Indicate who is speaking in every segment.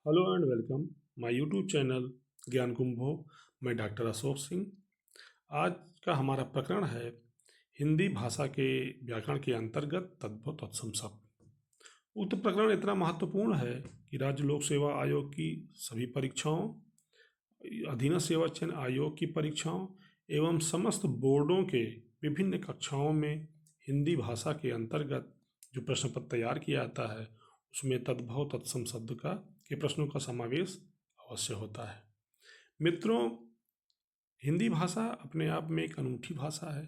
Speaker 1: Hello and welcome my YouTube channel ज्ञान कुंभो। मैं doctor Ashok Singh. आज का हमारा प्रकरण है हिंदी भाषा के व्याकरण के अंतर्गत तद्भव तत्सम शब्द। उक्त प्रकरण इतना महत्वपूर्ण है कि राज्य लोक सेवा आयोग की सभी परीक्षाओं, अधीनस्थ सेवा चयन आयोग की परीक्षाओं एवं समस्त बोर्डों के विभिन्न कक्षाओं में हिंदी भाषा के अंतर्गत जो प्रश्न पत्र तैयार किया जाता है उसमें तद्भव तत्सम शब्द के प्रश्नों का समावेश अवश्य होता है। मित्रों, हिंदी भाषा अपने आप में एक अनूठी भाषा है,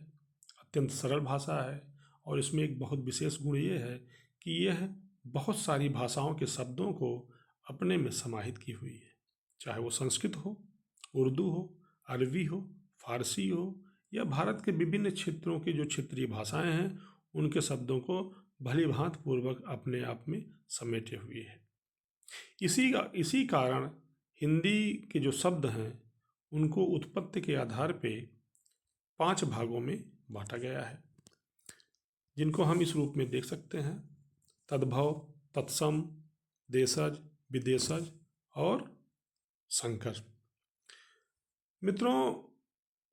Speaker 1: अत्यंत सरल भाषा है और इसमें एक बहुत विशेष गुण ये है कि यह बहुत सारी भाषाओं के शब्दों को अपने में समाहित की हुई है। चाहे वो संस्कृत हो, उर्दू हो, अरबी हो, फारसी हो या भारत के विभिन्न क्षेत्रों की जो क्षेत्रीय भाषाएं हैं उनके शब्दों को भली भांति पूर्वक अपने आप में समेटे हुए है। इसी कारण हिंदी के जो शब्द हैं उनको उत्पत्ति के आधार पे 5 भागों में बांटा गया है, जिनको हम इस रूप में देख सकते हैं: तद्भव, तत्सम, देशज, विदेशज और संकर। मित्रों,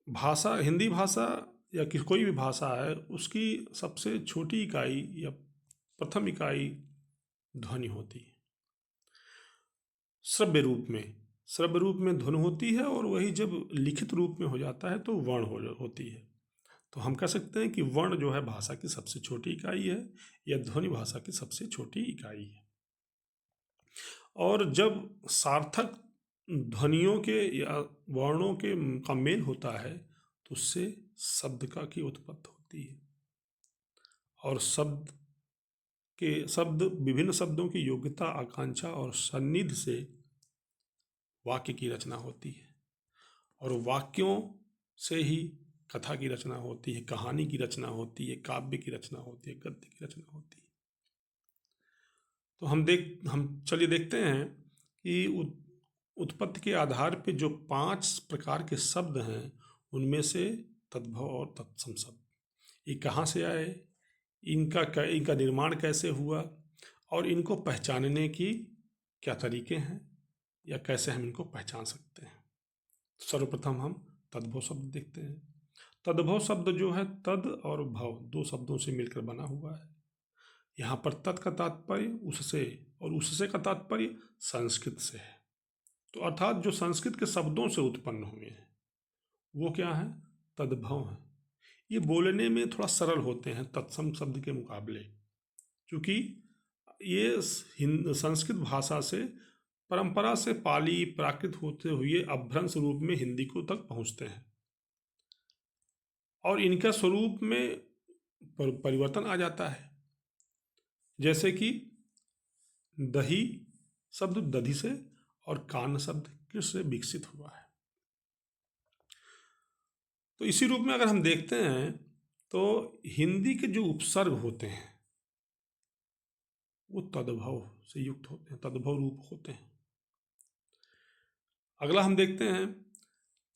Speaker 1: भाषा, हिंदी भाषा या कोई भी भाषा है उसकी सबसे छोटी इकाई या प्रथम इकाई ध्वनि होती है। श्रव्य रूप में ध्वनि होती है और वही जब लिखित रूप में हो जाता है तो वर्ण होती है। तो हम कह सकते हैं कि वर्ण जो है भाषा की सबसे छोटी इकाई है या ध्वनि भाषा की सबसे छोटी इकाई है। और जब सार्थक ध्वनियों के या वर्णों के का मेल होता है तो उससे शब्द की उत्पत्ति होती है और विभिन्न शब्दों की योग्यता, आकांक्षा और सन्निध से वाक्य की रचना होती है और वाक्यों से ही कथा की रचना होती है, कहानी की रचना होती है, काव्य की रचना होती है, गद्य की रचना होती है। तो हम चलिए देखते हैं कि उत्पत्ति के आधार पे जो 5 प्रकार के शब्द हैं उनमें से तद्भव और तत्सम शब्द ये कहाँ से आए, इनका निर्माण कैसे हुआ और इनको पहचानने की क्या तरीके हैं या कैसे हम इनको पहचान सकते हैं। सर्वप्रथम हम तद्भव शब्द देखते हैं। तद्भव शब्द जो है, तद और भव 2 शब्दों से मिलकर बना हुआ है। यहाँ पर तत् का तात्पर्य उससे और उससे का तात्पर्य संस्कृत से है। तो अर्थात जो संस्कृत के शब्दों से उत्पन्न हुए हैं वो क्या है, तद्भव है। ये बोलने में थोड़ा सरल होते हैं तत्सम शब्द के मुकाबले, क्योंकि ये संस्कृत भाषा से परंपरा से पाली प्राकृत होते हुए अभ्रंश रूप में हिंदी को तक पहुंचते हैं और इनका स्वरूप में परिवर्तन आ जाता है। जैसे कि दही शब्द दधि से और कान शब्द कृष से विकसित हुआ है। तो इसी रूप में अगर हम देखते हैं तो हिंदी के जो उपसर्ग होते हैं वो तद्भव से युक्त होते हैं, तद्भव रूप होते हैं। अगला हम देखते हैं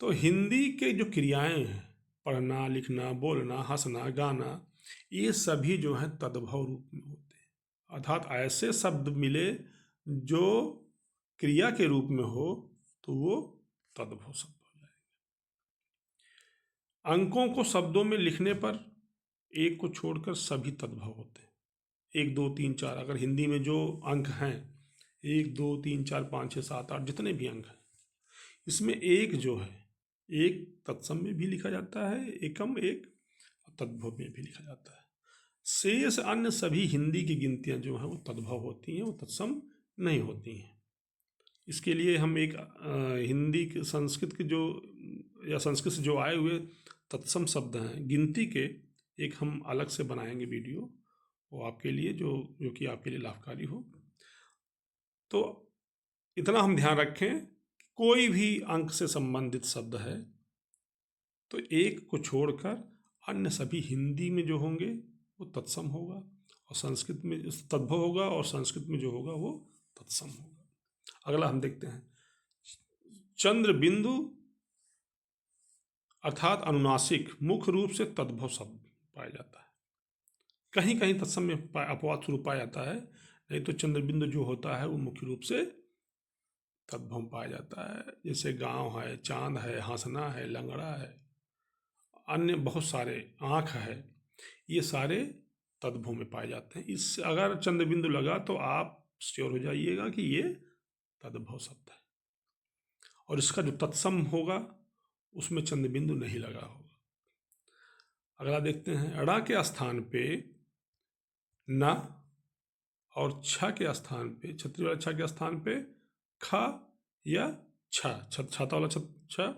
Speaker 1: तो हिंदी के जो क्रियाएं हैं, पढ़ना, लिखना, बोलना, हंसना, गाना, ये सभी जो है तद्भव रूप में होते हैं। अर्थात ऐसे शब्द मिले जो क्रिया के रूप में हो तो वो तद्भव शब्द हो जाएंगे। अंकों को शब्दों में लिखने पर एक को छोड़कर सभी तद्भव होते हैं। 1 2 3 4, अगर हिंदी में जो अंक हैं 1 2 3 4 5 6 7 8 जितने भी अंक हैं, इसमें एक जो है, एक तत्सम में भी लिखा जाता है, एकम एक तद्भव में भी लिखा जाता है। शेष अन्य सभी हिंदी की गिनतियां जो हैं वो तद्भव होती हैं, वो तत्सम नहीं होती हैं। इसके लिए हम एक हिंदी के संस्कृत के जो या संस्कृत से जो आए हुए तत्सम शब्द हैं गिनती के, एक हम अलग से बनाएंगे वीडियो, वो आपके लिए जो कि आपके लिए लाभकारी हो। तो इतना हम ध्यान रखें, कोई भी अंक से संबंधित शब्द है तो एक को छोड़कर अन्य सभी हिंदी में जो होंगे वो तत्सम होगा और संस्कृत में तद्भव होगा और संस्कृत में जो होगा वो तत्सम होगा। अगला हम देखते हैं, चंद्र बिंदु अर्थात अनुनासिक मुख्य रूप से तद्भव शब्द पाया जाता है। कहीं कहीं तत्सम में अपवाद स्वरूप पाया जाता है, नहीं तो चंद्र बिंदु जो होता है वो मुख्य रूप से तद्भव में पाया जाता है। जैसे गांव है, चांद है, हंसना है, लंगड़ा है, अन्य बहुत सारे, आँख है, ये सारे तद्भव में पाए जाते हैं। इससे अगर चंद्रबिंदु लगा तो आप श्योर हो जाइएगा कि ये तद्भव शब्द है, और इसका जो तत्सम होगा उसमें चंद्रबिंदु नहीं लगा होगा। अगला देखते हैं, अड़ा के स्थान पे न और छ के स्थान पे, छतरी वाला छ के स्थान पे ख या छाता वाला छ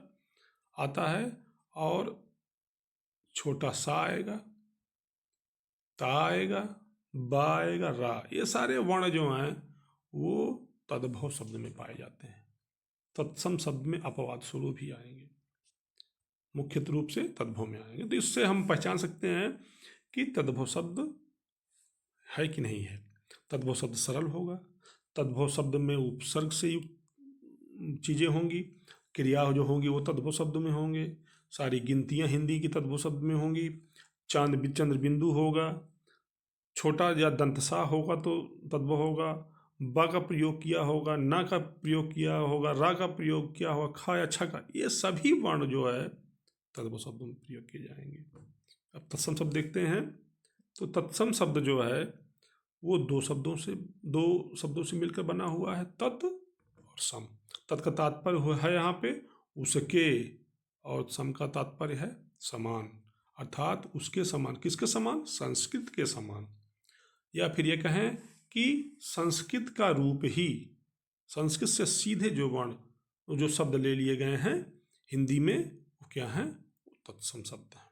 Speaker 1: आता है, और छोटा सा आएगा, ता आएगा, बा आएगा, रा, ये सारे वर्ण जो हैं वो तद्भव शब्द में पाए जाते हैं। तत्सम शब्द में अपवाद स्वरूप ही आएंगे, मुख्य रूप से तद्भव में आएंगे। तो इससे हम पहचान सकते हैं कि तद्भव शब्द है कि नहीं है। तद्भव शब्द सरल होगा, तद्भव शब्द में उपसर्ग से युक्त चीज़ें होंगी, क्रिया जो होंगी वो तद्भव शब्द में होंगे, सारी गिनतियाँ हिंदी की तद्भव शब्द में होंगी, चंद्रबिंदु होगा, छोटा या दंतसा होगा तो तद्भव होगा, ब का प्रयोग किया होगा, न का प्रयोग किया होगा, रा का प्रयोग किया होगा, खा या छ का, ये सभी वर्ण जो है तद्भव शब्दों में प्रयोग किए जाएंगे। अब तत्सम शब्द देखते हैं। तो तत्सम शब्द जो है वो दो शब्दों से मिलकर बना हुआ है, तत् और सम। तत् का तात्पर्य है यहाँ पे उसके, और सम का तात्पर्य है समान, अर्थात उसके समान। किसके समान? संस्कृत के समान, या फिर ये कहें कि संस्कृत का रूप ही, संस्कृत से सीधे जो वर्ण, जो शब्द ले लिए गए हैं हिंदी में, वो क्या है? तत्सम शब्द है।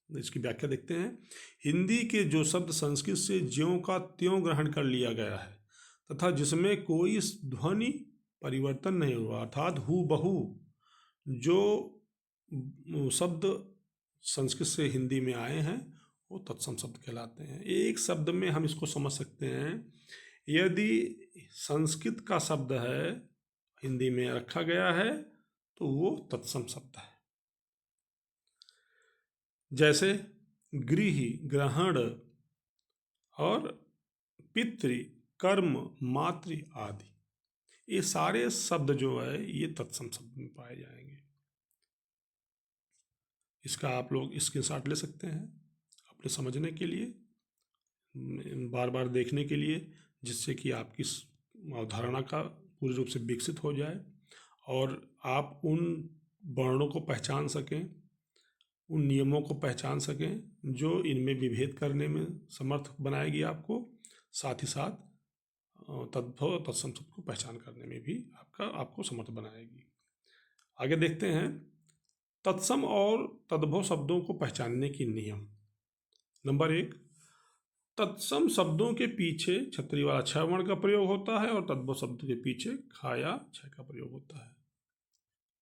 Speaker 1: इसकी व्याख्या देखते हैं। हिंदी के जो शब्द संस्कृत से ज्यों का त्यों ग्रहण कर लिया गया है तथा जिसमें कोई ध्वनि परिवर्तन नहीं हुआ, अर्थात हूबहू जो शब्द संस्कृत से हिंदी में आए हैं वो तत्सम शब्द कहलाते हैं। एक शब्द में हम इसको समझ सकते हैं, यदि संस्कृत का शब्द है हिंदी में रखा गया है तो वो तत्सम शब्द है। जैसे गृही, ग्रहण और पितृ, कर्म, मातृ आदि, ये सारे शब्द जो है ये तत्सम शब्द में पाए जाएंगे। इसका आप लोग स्क्रीनशॉट ले सकते हैं अपने समझने के लिए, बार बार देखने के लिए, जिससे कि आपकी अवधारणा का पूरी रूप से विकसित हो जाए और आप उन वर्णों को पहचान सकें, उन नियमों को पहचान सकें जो इनमें विभेद करने में समर्थ बनाएगी आपको, साथ ही साथ तद्भव तत्सम शब्द को पहचान करने में भी आपको समर्थ बनाएगी। आगे देखते हैं तत्सम और तद्भव शब्दों को पहचानने की नियम। नंबर 1, तत्सम शब्दों के पीछे छतरी वाला छ वर्ण का प्रयोग होता है और तद्भव शब्द के पीछे खा या छ का प्रयोग होता है।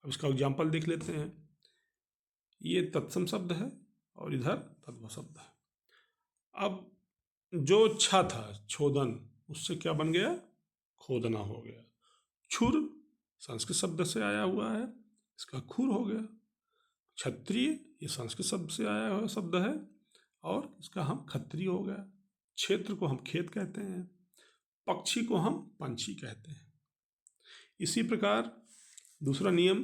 Speaker 1: अब इसका एग्जाम्पल देख लेते हैं। ये तत्सम शब्द है और इधर तद्भव शब्द है। अब जो छ था, छोदन, उससे क्या बन गया? खोदना हो गया। छुर संस्कृत शब्द से आया हुआ है, इसका खुर हो गया। क्षत्रिय ये संस्कृत शब्द से आया हुआ शब्द है और इसका हम खत्रिय हो गया। क्षेत्र को हम खेत कहते हैं, पक्षी को हम पंछी कहते हैं। इसी प्रकार दूसरा नियम,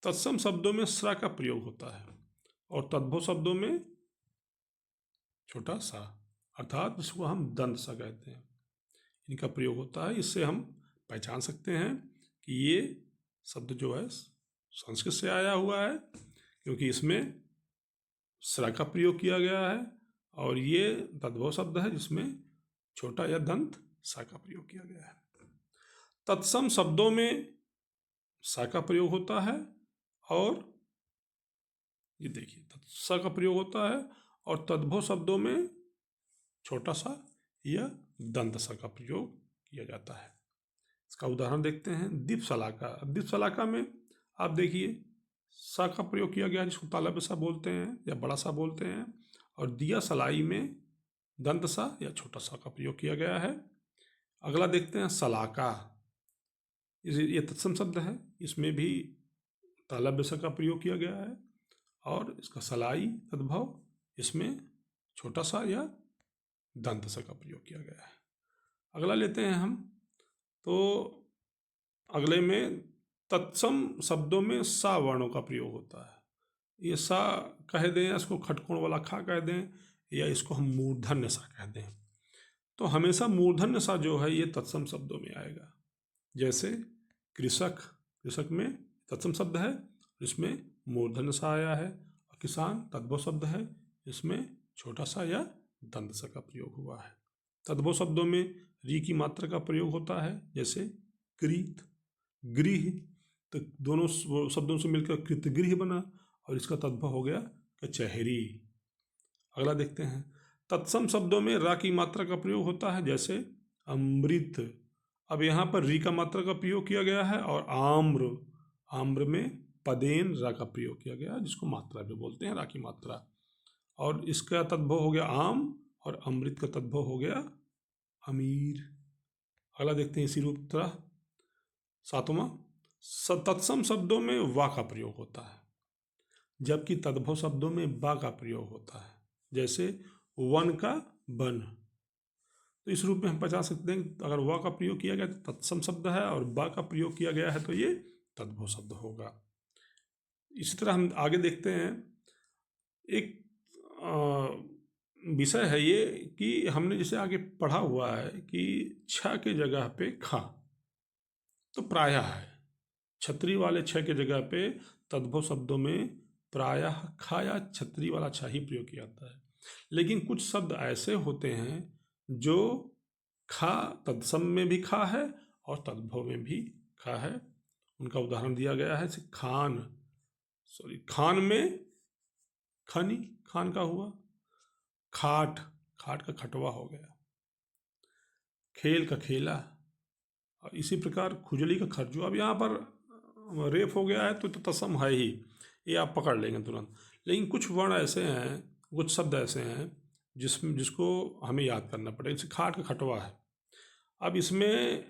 Speaker 1: तत्सम शब्दों में स्रा का प्रयोग होता है और तद्भव शब्दों में छोटा सा, अर्थात इसको हम दंत सा कहते हैं, इनका प्रयोग होता है। इससे हम पहचान सकते हैं कि ये शब्द जो है संस्कृत से आया हुआ है, क्योंकि इसमें स्रा का प्रयोग किया गया है, और ये तद्भव शब्द है जिसमें छोटा या दंत सा का प्रयोग किया गया है। तत्सम शब्दों में सा का प्रयोग होता है और ये देखिए सा का प्रयोग होता है, और तद्भव शब्दों में छोटा सा या दंत सा का प्रयोग किया जाता है। इसका उदाहरण देखते हैं। दीपशलाका। दीपशलाका में आप देखिए सा का प्रयोग किया गया, जिसको तालब सा बोलते हैं या बड़ा सा बोलते हैं, और दिया सलाई में दंत सा या छोटा सा का प्रयोग किया गया है। अगला देखते हैं सलाका। ये तत्सम शब्द है, इसमें भी तालब सा का प्रयोग किया गया है, और इसका सलाई तद्भव, इसमें छोटा सा या दंत सा का प्रयोग किया गया है। अगला लेते हैं हम, तो अगले में तत्सम शब्दों में सा वर्णों का प्रयोग होता है। ये सा कह दें या इसको खटकोण वाला खा कह दें या इसको हम मूर्धन्य सा कह दें, तो हमेशा मूर्धन्य सा जो है ये तत्सम शब्दों में आएगा। जैसे कृषक, कृषक में तत्सम शब्द है, इसमें मूर्धन्य सा आया है। और किसान तद्भव शब्द है, इसमें छोटा सा या दंत सा का प्रयोग हुआ है। तद्भव शब्दों में री की मात्रा का प्रयोग होता है, जैसे कृत, गृह, तो दोनों शब्दों से मिलकर कृतगृह बना और इसका तद्भव हो गया कचहरी। अगला देखते हैं, तत्सम शब्दों में रा की मात्रा का प्रयोग होता है, जैसे अमृत। अब यहाँ पर री का मात्रा का प्रयोग किया गया है और आम्र, आम्र में पदेन रा का प्रयोग किया गया, जिसको मात्रा भी बोलते हैं, रा की मात्रा। और इसका तद्भव हो गया आम और अमृत का तद्भव हो गया अमीर। अगला देखते हैं इसी रूप तरह सातवां, तत्सम शब्दों में वा का प्रयोग होता है, जबकि तद्भव शब्दों में बा का प्रयोग होता है, जैसे वन का बन। तो इस रूप में हम पहचान सकते हैं, अगर वा का प्रयोग किया गया तो तत्सम शब्द है और बा का प्रयोग किया गया है तो ये तद्भव शब्द होगा। इसी तरह हम आगे देखते हैं, एक विषय है ये कि हमने जैसे आगे पढ़ा हुआ है कि छ के जगह पे खा, तो प्रायः है छतरी वाले छ के जगह पे तद्भव शब्दों में प्रायः खा या छतरी वाला छ ही प्रयोग किया जाता है। लेकिन कुछ शब्द ऐसे होते हैं जो खा तत्सम में भी खा है और तद्भव में भी खा है। उनका उदाहरण दिया गया है, जैसे खान में खनी, खान का हुआ। खाट, खाट का खटवा हो गया। खेल का खेला। और इसी प्रकार खुजली का खर्जू। अब यहाँ पर रेफ हो गया है तो तत्सम है ही, ये आप पकड़ लेंगे तुरंत। लेकिन कुछ वर्ण ऐसे हैं, कुछ शब्द ऐसे हैं जिसको हमें याद करना पड़ेगा। जैसे खाट का खटवा है। अब इसमें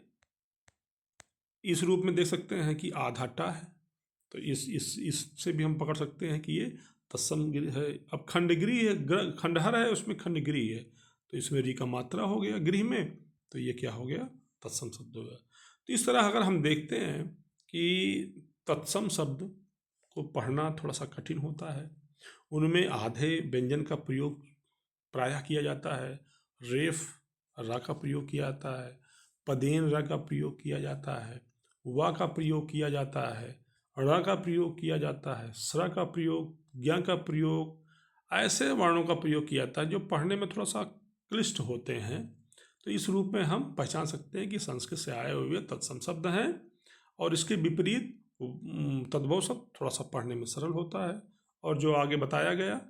Speaker 1: इस रूप में देख सकते हैं कि आधा टा है, तो इससे भी हम पकड़ सकते हैं कि ये तत्सम गृह है। अब खंडगृह है, खंडहर है, उसमें खंडगृह है, तो इसमें री का मात्रा हो गया गृह में, तो ये क्या हो गया, तत्सम शब्द हो गया। तो इस तरह अगर हम देखते हैं कि तत्सम शब्द को पढ़ना थोड़ा सा कठिन होता है। उनमें आधे व्यंजन का प्रयोग प्रायः किया जाता है। रेफ रा का प्रयोग किया जाता है, पदेन रा का प्रयोग किया जाता है, वा का प्रयोग किया जाता है, ड़ का प्रयोग किया जाता है, स्र का प्रयोग, ज्ञ का प्रयोग, ऐसे वर्णों का प्रयोग किया जाता है जो पढ़ने में थोड़ा सा क्लिष्ट होते हैं। तो इस रूप में हम पहचान सकते हैं कि संस्कृत से आए हुए तत्सम शब्द हैं और इसके विपरीत तद्भव शब्द थोड़ा सा पढ़ने में सरल होता है। और जो आगे बताया गया,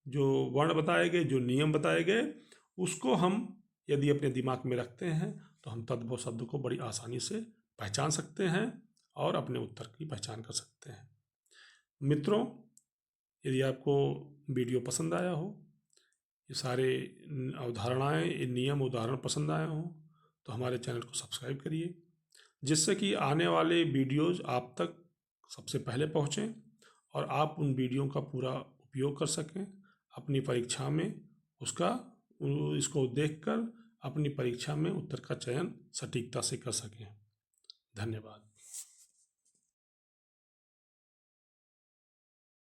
Speaker 1: जो वर्ण बताए गए, जो नियम बताए गए, उसको हम यदि अपने दिमाग में रखते हैं तो हम तद्भव शब्द को बड़ी आसानी से पहचान सकते हैं और अपने उत्तर की पहचान कर सकते हैं। मित्रों, यदि आपको वीडियो पसंद आया हो, ये सारे अवधारणाएं, ये नियम उदाहरण पसंद आए हों, तो हमारे चैनल को सब्सक्राइब करिए, जिससे कि आने वाले वीडियोज़ आप तक सबसे पहले पहुँचें और आप उन वीडियो का पूरा उपयोग कर सकें अपनी परीक्षा में। इसको देखकर अपनी परीक्षा में उत्तर का चयन सटीकता से कर सकें। धन्यवाद।